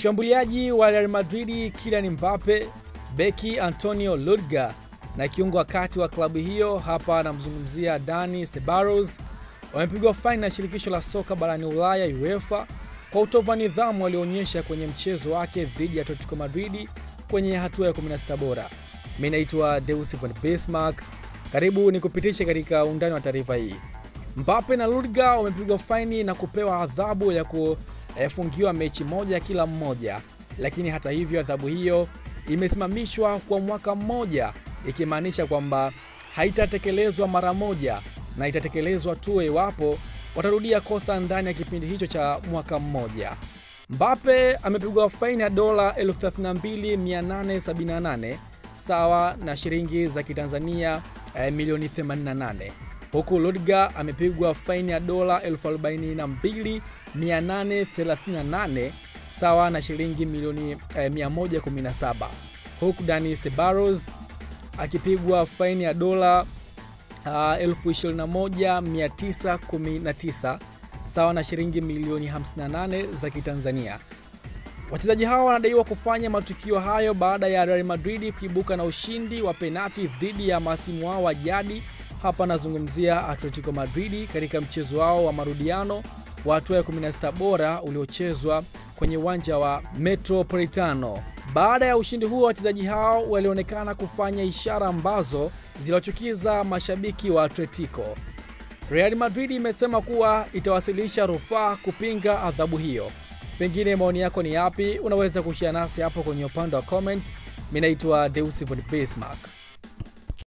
Mshambuliaji wa Real Madrid Kylian Mbappe, beki Antonio Rudiger na kiungo wa kati wa klabu hiyo, hapa anamzungumzia Dani Ceballos, wamepigwa faini na shirikisho la soka barani Ulaya UEFA kwa utovu wa nidhamu walioonyesha kwenye mchezo wake dhidi ya Atletico Madrid kwenye hatua ya 16 bora. Mimi naitwa Deus Von Bismarck. Karibu nikupitishe katika undani wa taarifa hii. Mbappe na Rudiger wamepigwa faini na kupewa adhabu ya kufungiwa mechi moja kila mmoja, lakini hata hivyo adhabu hiyo imesimamishwa kwa mwaka mmoja, ikimaanisha kwamba haitatekelezwa mara moja na itatekelezwa tu iwapo watarudia kosa ndani ya kipindi hicho cha mwaka mmoja. Mbappe amepigwa faini ya dola 32,878 sawa na shilingi za Kitanzania milioni 88, huku Rudiger amepigwa faini ya dola 42,838 sawa na shilingi milioni 117, huku Dani Ceballos akipigwa faini ya dola 21,919 sawa na shilingi milioni 58 za Kitanzania. Wachezaji hao wanadaiwa kufanya matukio hayo baada ya Real Madrid kuibuka na ushindi wa penalti dhidi ya masimu wao wa jadi, hapa nazungumzia Atletico Madrid, katika mchezo wao wa marudiano wa hatua ya 16 bora uliochezwa kwenye uwanja wa Metropolitano. Baada ya ushindi huo, wachezaji hao walionekana kufanya ishara ambazo ziliwachukiza mashabiki wa Atletico. Real Madrid imesema kuwa itawasilisha rufaa kupinga adhabu hiyo. Pengine maoni yako ni yapi? Unaweza kushare nasi hapo kwenye upande wa comments. Mimi naitwa Deus Von Bismarck.